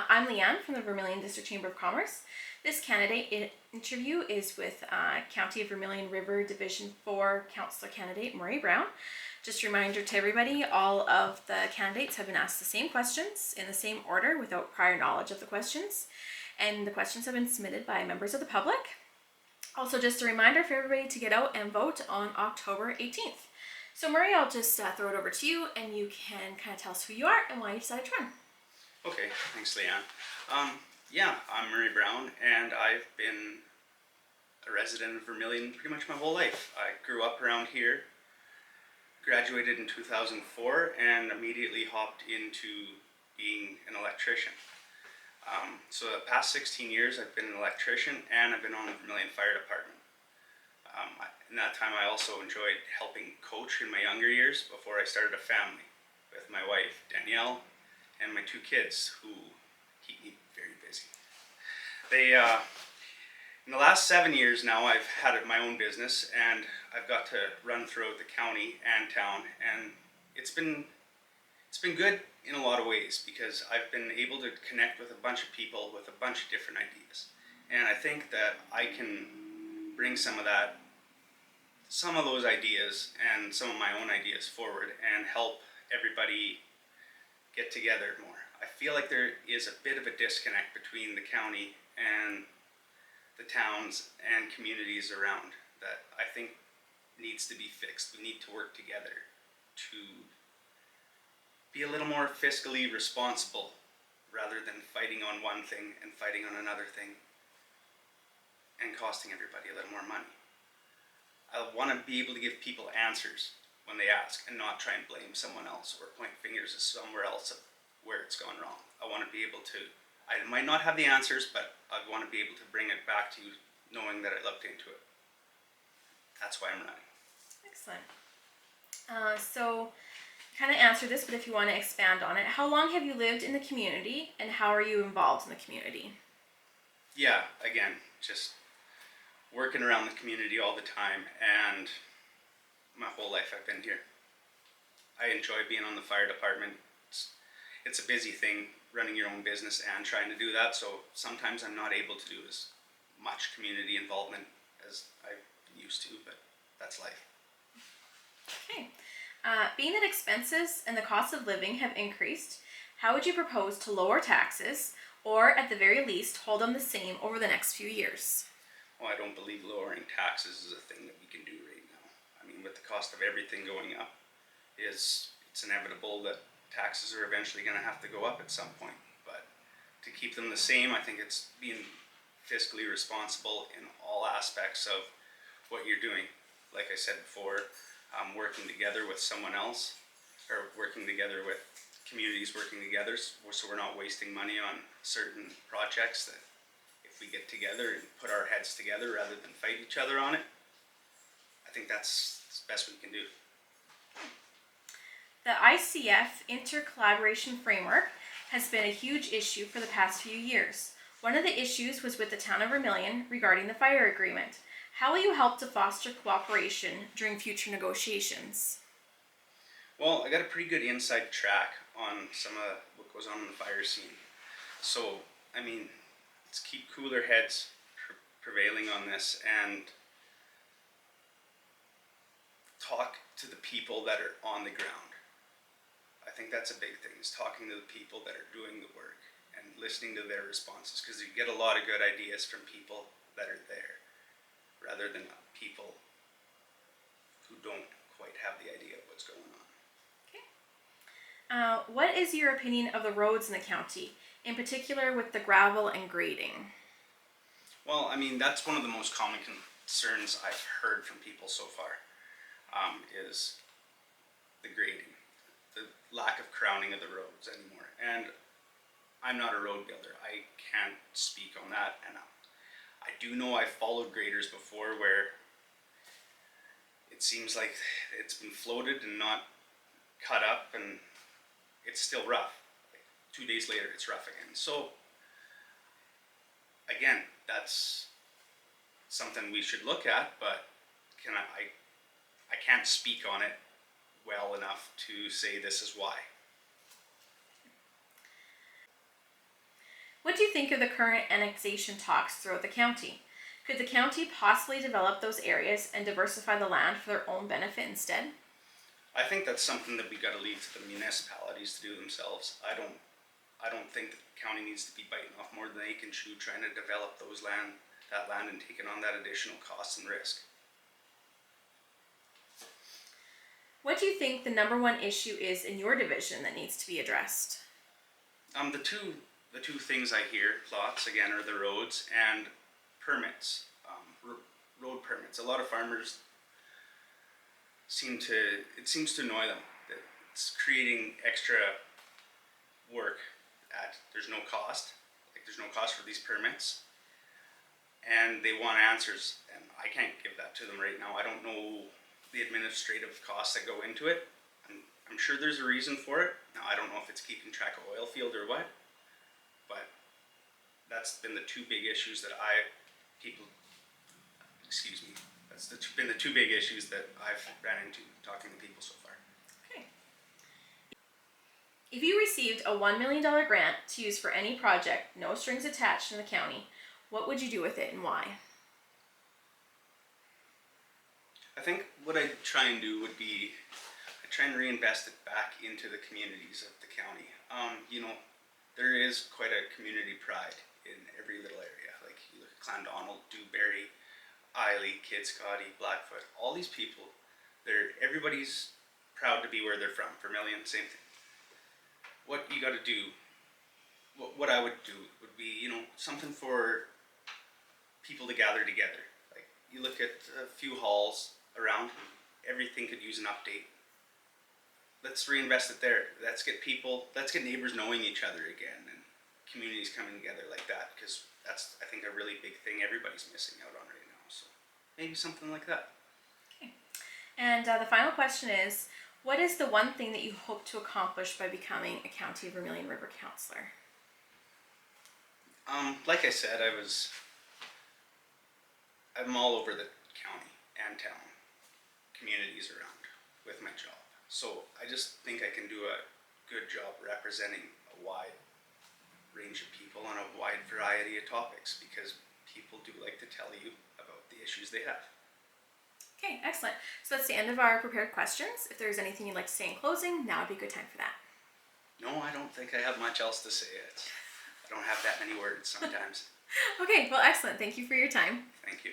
I'm Leanne from the Vermilion District Chamber of Commerce. This candidate interview is with County of Vermilion River Division 4 Councillor candidate Murray Brown. Just a reminder to everybody, all of the candidates have been asked the same questions in the same order without prior knowledge of the questions. And the questions have been submitted by members of the public. Also, just a reminder for everybody to get out and vote on October 18th. So Murray, I'll just throw it over to you and you can kind of tell us who you are and why you decided to run. Okay, thanks Leanne. Yeah, I'm Murray Brown and I've been a resident of Vermilion pretty much my whole life. I grew up around here, graduated in 2004 and immediately hopped into being an electrician. So the past 16 years I've been an electrician and I've been on the Vermilion Fire Department. In that time I also enjoyed helping coach in my younger years before I started a family with my wife Danielle and my two kids who keep me very busy. In the last 7 years now I've had my own business and I've got to run throughout the county and town, and it's been good in a lot of ways because I've been able to connect with a bunch of people with a bunch of different ideas, and I think that I can bring some of those ideas and some of my own ideas forward and help everybody get together more. I feel like there is a bit of a disconnect between the county and the towns and communities around that I think needs to be fixed. We need to work together to be a little more fiscally responsible rather than fighting on one thing and fighting on another thing and costing everybody a little more money. I want to be able to give people answers when they ask and not try and blame someone else or point fingers at somewhere else of where it's gone wrong. I want to be able to, I might not have the answers, but I want to be able to bring it back to you knowing that I looked into it. That's why I'm running. Excellent. So kind of answer this, but if you want to expand on it, how long have you lived in the community and how are you involved in the community? Yeah, again, just working around the community all the time, and my whole life I've been here. I enjoy being on the fire department. It's a busy thing running your own business and trying to do that, so sometimes I'm not able to do as much community involvement as I used to, but that's life. Okay. Being that expenses and the cost of living have increased, how would you propose to lower taxes or at the very least hold them the same over the next few years? Well, I don't believe lowering taxes is a thing that we can do right now. I mean, with the cost of everything going up, it's inevitable that taxes are eventually going to have to go up at some point. But to keep them the same, I think it's being fiscally responsible in all aspects of what you're doing. Like I said before, working together with someone else, or working together with communities working together, so we're not wasting money on certain projects that if we get together and put our heads together rather than fight each other on it, I think that's the best we can do. The ICF Inter-Collaboration Framework has been a huge issue for the past few years. One of the issues was with the town of Vermilion regarding the fire agreement. How will you help to foster cooperation during future negotiations? Well, I got a pretty good inside track on some of what goes on in the fire scene. So, I mean, let's keep cooler heads prevailing on this and talk to the people that are on the ground. I think that's a big thing, is talking to the people that are doing the work and listening to their responses, because you get a lot of good ideas from people that are there rather than people who don't quite have the idea of what's going on. Okay. What is your opinion of the roads in the county, in particular with the gravel and grading? Well, I mean, that's one of the most common concerns I've heard from people so far, is the grading, the lack of crowning of the roads anymore. And I'm not a road builder. I can't speak on that. And I do know I've followed graders before where it seems like it's been floated and not cut up and it's still rough. Like 2 days later, it's rough again. So again, that's something we should look at, but I can't speak on it well enough to say this is why. think of the current annexation talks throughout the county? Could the county possibly develop those areas and diversify the land for their own benefit instead? I think that's something that we got to leave to the municipalities to do themselves. I don't think the county needs to be biting off more than they can chew, trying to develop that land and taking on that additional cost and risk. What do you think the number one issue is in your division that needs to be addressed? The two things I hear lots again are the roads and permits, road permits. A lot of farmers seems to annoy them that it's creating extra work there's no cost, like there's no cost for these permits, and they want answers, and I can't give that to them right now. I don't know the administrative costs that go into it. I'm sure there's a reason for it. Now I don't know if it's keeping track of oil field or what, but that's been the two big issues that been the two big issues that I've ran into talking to people so far. Okay. If you received a $1 million grant to use for any project, no strings attached in the county, what would you do with it and why? I think what I'd try and do would be I'd try and reinvest it back into the communities of the county. There is quite a community pride in every little area. Like you look at Clandonald, Dewberry, Eiley, Kidscotty, Blackfoot, all these people, everybody's proud to be where they're from. Vermilion, same thing. What you got to do, what I would do would be, something for people to gather together. Like you look at a few halls around, everything could use an update. Let's reinvest it there. Let's get neighbors knowing each other again, and communities coming together like that, because that's, I think, a really big thing everybody's missing out on right now. So maybe something like that. Okay. And the final question is, what is the one thing that you hope to accomplish by becoming a County of Vermilion River Councillor? Like I said, I'm all over the county and town, communities around with my job. So I just think I can do a good job representing a wide range of people on a wide variety of topics, because people do like to tell you about the issues they have. Okay, excellent. So that's the end of our prepared questions. If there's anything you'd like to say in closing, now would be a good time for that. No, I don't think I have much else to say. I don't have that many words sometimes. Okay, well, excellent. Thank you for your time. Thank you.